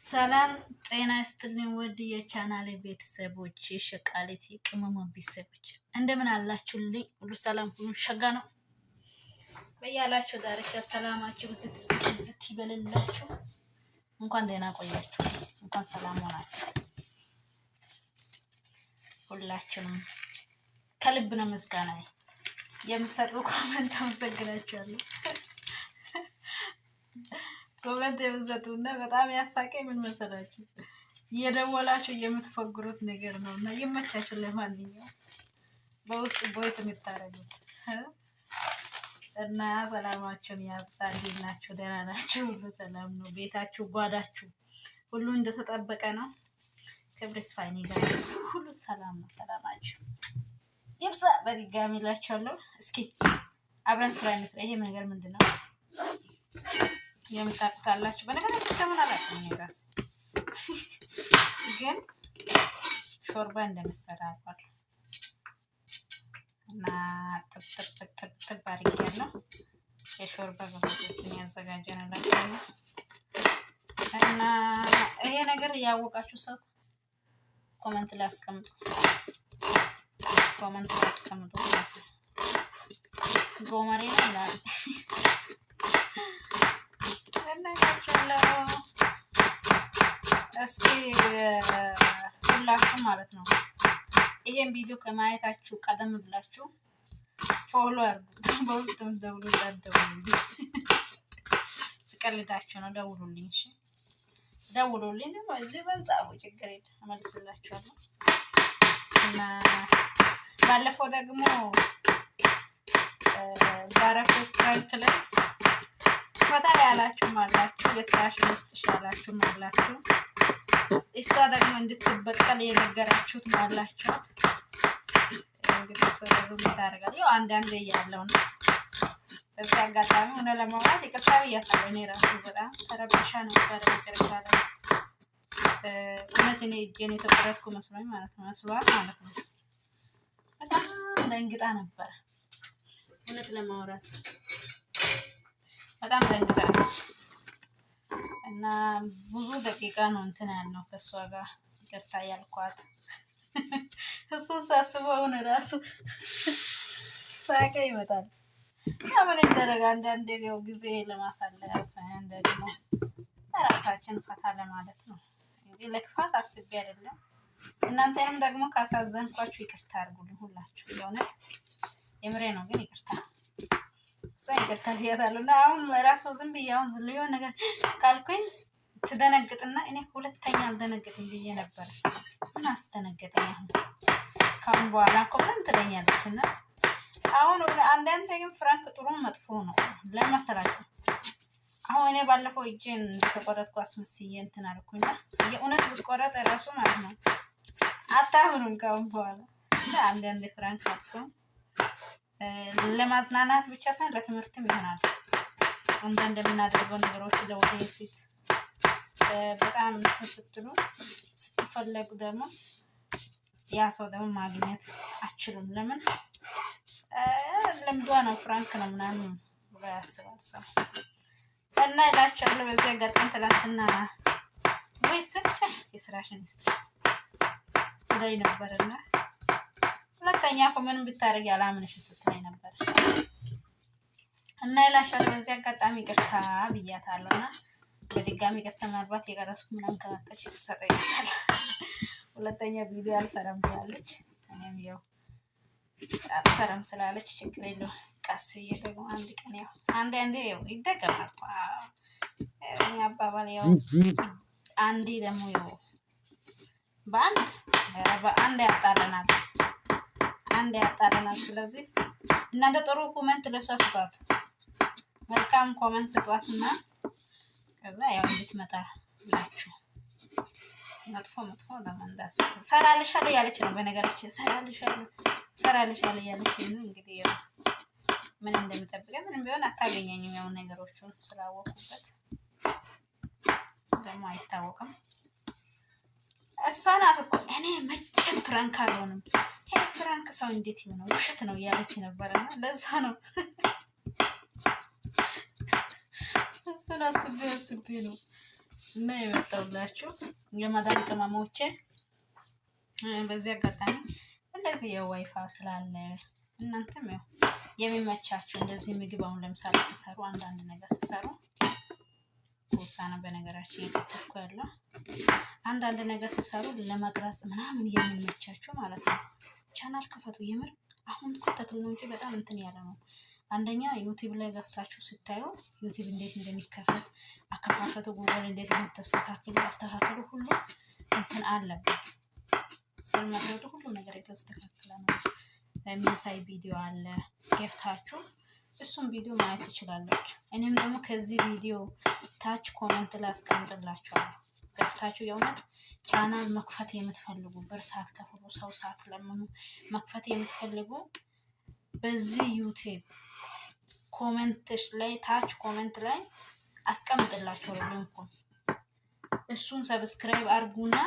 ሰላም ጤና ይስጥልኝ ውድ የቻናሌ ቤተሰቦች የሸቃሊት ቅመማ ቤተሰቦች እንደምን አላችሁልኝ? ሁሉ ሰላም ሁሉ ሸጋ ነው። በያላችሁ ዳርቻ ሰላማችሁ ብዝት ይበልላችሁ። እንኳን ደህና ቆያችሁ፣ እንኳን ሰላም ሆናችሁ። ሁላችሁም ከልብ ነው ምስጋና የምትሰጡ ኮሜንት አመሰግናችኋለሁ። ኮሜንት የምትሰጡና በጣም ያሳቀኝ ምን መሰላችሁ? እየደወላችሁ የምትፈግሩት ነገር ነው እና ይመቻችሁ። ለማንኛውም በውስጥ ቦይስ የምታረጉት እና ሰላማችሁን ያብዛ። እንዴት ናችሁ? ደህና ናችሁ? ሁሉ ሰላም ነው? ቤታችሁ ጓዳችሁ ሁሉ እንደተጠበቀ ነው? ክብር ይስፋ ጋር ሁሉ ሰላም ነው። ሰላማችሁ ይብዛ በድጋሚ እላችኋለሁ። እስኪ አብረን ስራ እንስራ። ይሄ ነገር ምንድነው? የምታውቁታላችሁ በነገራችን ሰሞኑን አላውቅም እኔ እራሴ ግን ሾርባ እንደምሰራ አውቃለሁ እና ጥብ አድርጌያለሁ። የሾርባ ገበቶችን ያዘጋጀንላችሁ እና ይሄ ነገር ያወቃችሁ ሰው ኮመንት ላይ አስቀምጡ። ጎመሬ ነው ይላል እስኪ ሁላችሁ ማለት ነው ይሄን ቪዲዮ ከማየታችሁ ቀደም ብላችሁ ፎሎ አድርጉ። በውስጥ ደውሉልኝ፣ ስቀልዳችሁ ነው። ደውሉልኝ፣ እሺ ደውሉልኝ። እዚህ በዛው ችግር የለም እመልስላችኋለሁ። እና ባለፈው ደግሞ ባረፈው ፍራንክ ላይ ፈታ ያላችሁ ማላችሁ የስራሽን ይስጥሻላችሁ ማላችሁ እሷ ደግሞ እንድትበቀል የነገራችሁት ማላችሁ። እንግዲህ ሰው ታደርጋለህ ያው አንዳንዴ ያለው ነው። በዚህ አጋጣሚ ሆነ ለማውራት ይቅርታ ብያለሁ። እኔ ራሱ በጣም ተረብሻ ነበር። ይቅርታ እውነት እኔ እጄን የተቆረጥኩ መስሎኝ ማለት ነው። በጣም ደንግጣ ነበር እውነት ለማውራት በጣም ደንግጣ እና ብዙ ደቂቃ ነው እንትን ያልነው ከሷ ጋር ይቅርታ ያልኳት። እሱን ሳስበው ነው ራሱ ሳቄ ይመጣል። ምን ይደረግ አንዳንዴ ጊዜ ለማሳለፍ ደግሞ ራሳችን ፈታ ለማለት ነው እንጂ ለክፋት አስቤ አይደለም። እናንተንም ደግሞ ካሳዘንኳችሁ ይቅርታ አድርጉልኝ ሁላችሁ። የእውነት የምሬ ነው ግን ይቅርታ ይቅርታ ብያታለሁ። እና አሁን ራሱ ዝም ብዬ አሁን ዝልየው ነገር ካልኩኝ ትደነግጥና እኔ ሁለተኛ አልደነግጥም ብዬ ነበር። ምን አስደነገጠኝ? አሁን በኋላ እኮ ምንም ትለኛለች። እና አሁን አንዳንዴ ግን ፍራንክ ጥሩ መጥፎ ነው ለመሰላችሁ። አሁን እኔ ባለፈው እጄን እንደተቆረጥኩ አስመስዬ እንትን አልኩኝና የእውነት ብትቆረጥ ራሱ ማለት ነው አታምኑም ካሁን በኋላ። አንዳንዴ ፍራንክ መጥፎ ለማዝናናት ብቻ ሳይሆን ለትምህርትም ይሆናል። አንዳንድ የምናደርገው ነገሮች ለወደፊት በጣም ስትሉ ስትፈለጉ ደግሞ ያ ሰው ደግሞ ማግኘት አችሉም። ለምን ልምዷ ነው ፍራንክ ነው ምናምን ብሎ ያስባል ሰው እና እላቸዋለሁ። በዚህ አጋጣሚ ትላንትና ወይስ የስራሽን ይስጥ ላይ ነበርና ሁለተኛ እኮ ምንም ብታረጊ አላምንሽ ስትለኝ ነበር እና እላቸዋለሁ። በዚህ አጋጣሚ ይቅርታ ብያታለሁና በድጋሚ ይቅርታ ምናልባት የቀረስኩ ምናምን ከመጣች ይቅርታ ጠይቃለሁ። ሁለተኛ ቪዲዮ አልሰራም ብላለች። እኔም ያው አልሰራም ስላለች ችግር የለውም። ቀስ ደግሞ አንድ ቀን ያው አንዴ ያው ይደገማል። እኛ አባባል ያው አንዴ ደግሞ ያው በአንድ ያጣለናል። ስለዚህ እናንተ ጥሩ ኮሜንት ለሷ ስጧት፣ መልካም ኮሜንት ስጧትና ከዛ ያው እንድትመጣ ላችሁ መጥፎ ለማንዳስ ሰራልሻለሁ ያለች ነው። በነገራችን ሰራልሻለሁ ያለች ነው። እንግዲህ ያው ምን እንደምጠብቀኝ ምንም ቢሆን አታገኘኝም። ያው ነገሮቹን ስላወቁበት ደግሞ አይታወቅም። እሷ ናት እኮ እኔ መቼም ፕራንክ አልሆንም። ይሄ ፕራንክ ሰው እንዴት ይሆናል? ውሸት ነው ያለች ነበርና ለዛ ነው እሱን አስቤ ነው እና የመጣሁላችሁ የማዳም ቅመሞቼ በዚህ አጋጣሚ እንደዚህ የዋይፋ ስላለ እናንተም ያው የሚመቻችሁ እንደዚህ ምግብ አሁን ለምሳሌ ሲሰሩ አንዳንድ ነገር ሲሰሩ ውሳኔ በነገራችን እየከተፍኩ ያለው አንዳንድ ነገር ሲሰሩ ለመቅረጽ ምናምን የሚመቻችሁ ማለት ነው። ቻናል ክፈቱ። የምር አሁን ቴክኖሎጂ በጣም እንትን ያለ ነው። አንደኛ ዩቲዩብ ላይ ገብታችሁ ስታዩ ዩቲዩብ እንዴት እንደሚከፈት አከፋፈቱ ጉግል እንዴት እንደተስተካከሉ አስተካከሉ ሁሉ እንትን አለበት። ስር መጥረቱ ሁሉ ነገር የተስተካከለ ነው የሚያሳይ ቪዲዮ አለ። ገብታችሁ እሱም ቪዲዮ ማየት ትችላላችሁ። እኔም ደግሞ ከዚህ ቪዲዮ ታች ኮሜንት ላይ አስቀምጥላችኋለሁ። ገብታችሁ የእውነት ቻናል መክፈት የምትፈልጉ ብር ሳትከፍሉ ሰው ሳትለምኑ መክፈት የምትፈልጉ በዚህ ዩቲዩብ ኮሜንት ላይ ታች ኮሜንት ላይ አስቀምጥላችኋለሁ ሊንኩን። እሱን ሰብስክራይብ አድርጉና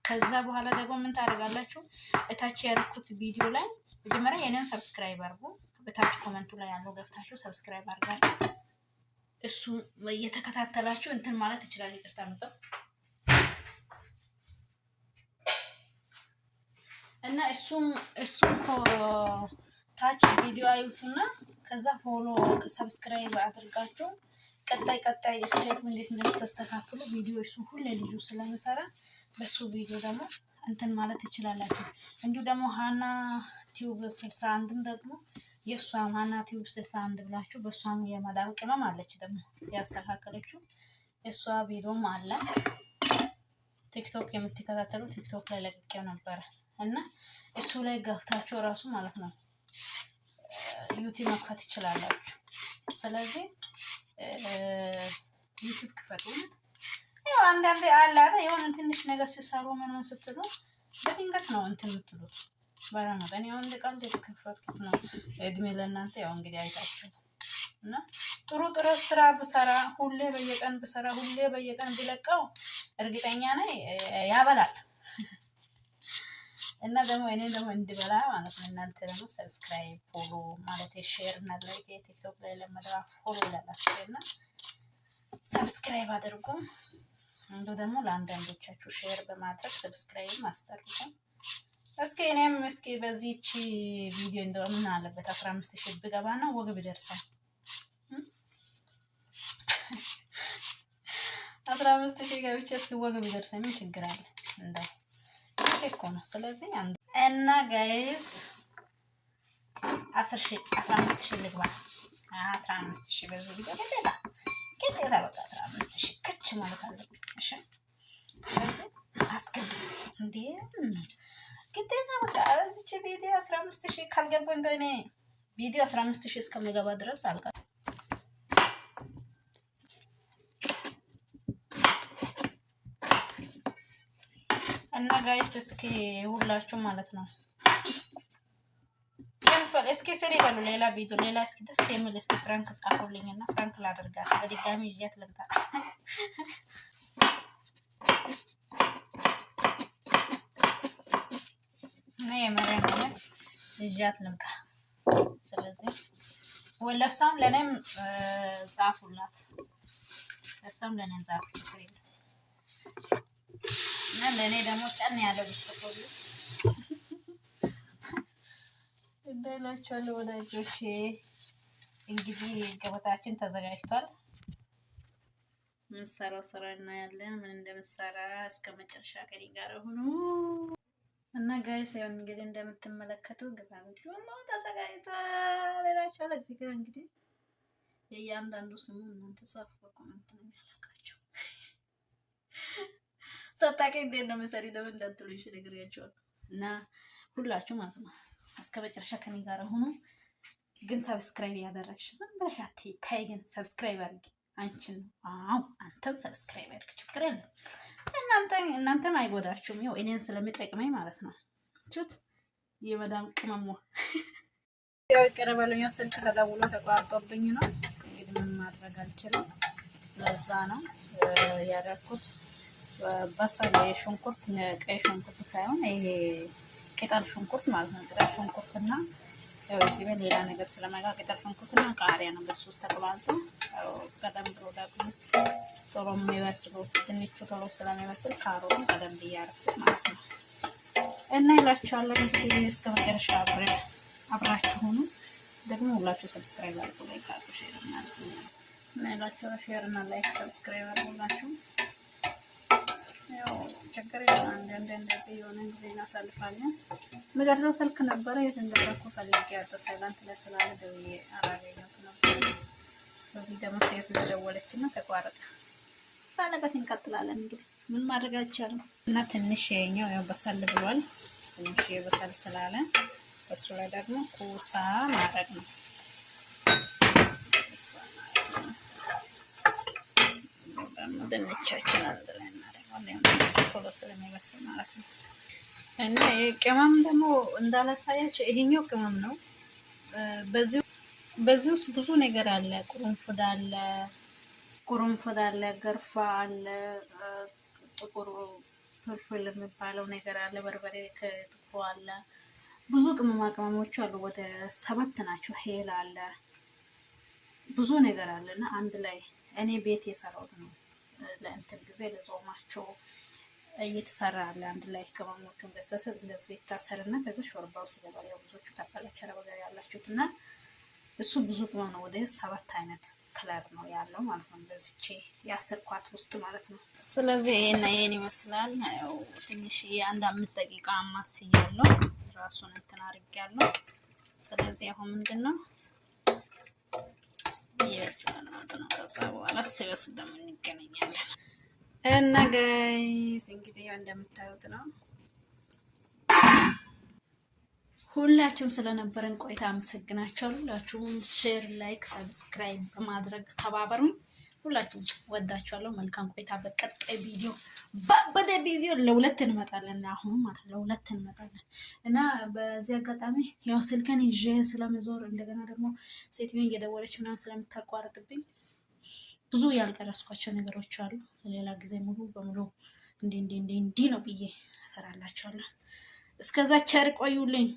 ከዛ በኋላ ደግሞ ምን ታደርጋላችሁ? እታች ያልኩት ቪዲዮ ላይ መጀመሪያ የኔን ሰብስክራይብ አድርጉ። በታች ኮሜንቱ ላይ ያለው ገብታችሁ ሰብስክራይብ አድርጋችሁ እሱ እየተከታተላችሁ እንትን ማለት ይችላል። ይቅርታ መጣው እና እሱም ታች ቪዲዮ አይቱና ከዛ ፎሎ ሰብስክራይብ አድርጋችሁ ቀጣይ ስቴፕ እንዴት እንደምትስተካከሉ ቪዲዮ እሱ ሁሌ ልጁ ስለምሰራ በሱ ቪዲዮ ደግሞ እንትን ማለት ትችላላችሁ። እንዲሁ ደግሞ ሃና ቲዩብ 61ም ደግሞ የሷም ሃና ቲዩብ 61 ብላችሁ በሷም የማዳም ቅመም አለች ደግሞ ያስተካከለችው እሷ ቪዲዮም አለ። ቲክቶክ የምትከታተሉ ቲክቶክ ላይ ለቅቄው ነበር እና እሱ ላይ ገብታችሁ ራሱ ማለት ነው ዩቲዩብ መክፈት ትችላላችሁ። ስለዚህ ዩቲዩብ ክፈቱ። ያው አንዳንዴ አለ አይደል የሆነ ትንሽ ነገር ሲሰሩ ምን ስትሉ በድንገት ነው እንትን የምትሉት። በረመዳን ያው እንደ ቀልድ የተከፈትኩት ነው። እድሜ ለእናንተ ያው እንግዲህ አይታችሁ እና ጥሩ ስራ ብሰራ ሁሌ በየቀን ብሰራ ሁሌ በየቀን ቢለቀው እርግጠኛ ነኝ ያበላል። እና ደግሞ እኔ ደግሞ እንድበላ ማለት ነው። እናንተ ደግሞ ሰብስክራይብ ፎሎ ማለት ሼር እና ላይክ ቲክቶክ ላይ ለመደራ ፎሎ ላላስከና ሰብስክራይብ አድርጉ። እንደው ደግሞ ለአንዳንዶቻችሁ ሼር በማድረግ ሰብስክራይብ ማስተርጉ። እስኪ እኔም እስኪ በዚህች ቪዲዮ እንደው ምን አለበት 15000 ብገባ ነው ወግ ቢደርሳል 15000 ገብቼ እስኪ ወግ ቢደርሳል ምን ችግር አለ? እንደው እኮ ነው። ስለዚህ እና ጋይስ 15000 ልግባ 15000 በዚህ ቪዲዮ ግዴታ በቃ 15000 ከች ማለት አለብኝ። እሺ ስለዚህ አስገቡ እንዴ ግዴታ በቃ እዚች ቪዲዮ 15000 ካልገባ እንደኔ ቪዲዮ 15000 እስከሚገባ ድረስ አልቃ እና ጋይስ እስኪ ሁላችሁ ማለት ነው እስኪ ስሪ በሉ ሌላ ቪዲዮ ሌላ እስኪ ደስ የሚል እስኪ ፍራንክ ጻፉልኝና ፍራንክ ላደርጋት በድጋሚ ይያት ልምጣ። እና የመረን ማለት ይያት ልምጣ። ስለዚህ ወለሷም ለኔም ጻፉላት ለሷም ለኔም ጻፉ ችግር የለም። እና ለኔ ደግሞ ጫን ያለው ብትቆሉ እንደላችኋለሁ ወዳጆቼ። እንግዲህ ገበታችን ተዘጋጅቷል። ምን ሰራው ስራ እናያለን። ምን እንደምሰራ እስከ መጨረሻ ከኔ ጋር ሆኖ እና ጋይስ ያው እንግዲህ እንደምትመለከቱ ግባቶች ሁሉ ተዘጋጅቷል እላችኋለሁ። እዚህ ጋር እንግዲህ የእያንዳንዱ ስሙ እናንተ ጻፉ በኮሜንት ነው የሚያላካቸው። ሳታውቂ እንዴት ነው መሰሪ ደግሞ እንዳትሉሽ ነግሬያቸዋለሁ። እና ሁላችሁ ማለት ነው እስከ መጨረሻ ከኔ ጋር ሆኖ ግን ሰብስክራይብ ያደረግሽ ዝም ብለሽ አትታይ። ግን ሰብስክራይብ አድርጊ አንቺን። አዎ አንተም ሰብስክራይብ አድርጊ ችግር የለም። እናንተም አይጎዳችሁም። ያው እኔን ስለሚጠቅመኝ ማለት ነው። ቹት የመዳም ቅመሟ ያው ቀረበልኝ ስልክ ተደውሎ ተቋርጦብኝ ነው እንግዲህ ምን ማድረግ አልችልም። ለዛ ነው ያደረኩት። በሰል ሽንኩርት ቀይ ሽንኩርት ሳይሆን ይሄ ቅጠል ሽንኩርት ማለት ነው። ቅጠል ሽንኩርትና ያው እዚህ ሌላ ነገር ስለማይጋ ቅጠል ሽንኩርትና ቃሪያ ነው በሱ ተቀላልቶ ቀደም ብሎ ደግሞ ቶሎ የሚበስሉ ድንቹ ቶሎ ስለሚበስል ካሮቱን ቀደም ብዬ አደረኩት ማለት ነው። እና ይላችኋለሁ እንግዲህ እስከ መጨረሻ አብራችሁ ሁኑ። ደግሞ ሁላችሁ ሰብስክራይብ አድርጉ፣ ላይክ አድርጉ፣ ሼር አድርጉ። እና ይላችኋለሁ ሼር እና ላይክ ሰብስክራይብ አድርጉላችሁ። ያው ችግር የለም አንዳንዴ እንደዚህ የሆነ ጊዜ እናሳልፋለን። የምገዛው ስልክ ነበረ የት እንዳደረኩ ፈልጌ ያለው ሳይላንት ላይ ስላለ ደውዬ አላገኘሁት ነበር። በዚህ ደግሞ ሴት ደወለች እና ተቋረጠ። ባለበት እንቀጥላለን እንግዲህ ምን ማድረግ አይቻልም። እና ትንሽ የኛው ያው በሰል ብሏል። ትንሽ የበሰል ስላለ በሱ ላይ ደግሞ ኩሳ ማድረግ ነው። ድንቻችን አንድ ላይ እናደርጋለን ቶሎ ስለሚበስል ማለት ነው። እና ቅመም ደግሞ እንዳላሳያቸው ይሄኛው ቅመም ነው። በዚህ ውስጥ ብዙ ነገር አለ። ቁርንፉድ አለ፣ ገርፋ አለ፣ ጥቁር ፍልፍል የሚባለው ነገር አለ፣ በርበሬ ከጥቁሩ አለ፣ ብዙ ቅመማ ቅመሞች አሉ። ወደ 7 ናቸው። ሄል አለ፣ ብዙ ነገር አለ እና አንድ ላይ እኔ ቤት የሰራሁት ነው። ለእንትን ጊዜ ለጾማቸው እየተሰራ አለ። አንድ ላይ ቅመሞቹን በሰሰብ እንደዚህ ይታሰርና ከዛ ሾርባው ሲገባ ያው ብዙዎቹ ታውቃላችሁ አረብ ሀገር ያላችሁት እና እሱ ብዙ ቅመም ነው። ወደ 7 አይነት ከለር ነው ያለው ማለት ነው። በዚች ያሰርኳት ውስጥ ማለት ነው። ስለዚህ ይሄን ይመስላል። ያው ትንሽ የአንድ 5 ደቂቃ አማስያለሁ። ራሱን እንትን አድርጌያለሁ። ስለዚህ አሁን ምንድነው ይበስላል ማለት ነው። ከዛ በኋላ ሲበስል ደግሞ እንገናኛለን። እና ጋይስ እንግዲህ እንደምታዩት ነው። ሁላችሁም ስለነበረን ቆይታ አመሰግናችኋለሁ። ሁላችሁም ሼር፣ ላይክ፣ ሰብስክራይብ በማድረግ ተባበሩኝ። ሁላችሁም ወዳችኋለሁ። መልካም ቆይታ። በቀጣይ ቪዲዮ በደ ቪዲዮ ለሁለት እንመጣለን። አሁን ማለት ለሁለት እንመጣለን እና በዚህ አጋጣሚ ያው ስልከን ይዤ ስለመዞር እንደገና ደግሞ ሴትዮን እየደወለች ምናምን ስለምታቋርጥብኝ ብዙ ያልቀረስኳቸው ነገሮች አሉ። ሌላ ጊዜ ሙሉ በሙሉ እንዲህ ነው ብዬ እሰራላችኋለሁ። እስከዛ ቸር ቆዩልኝ።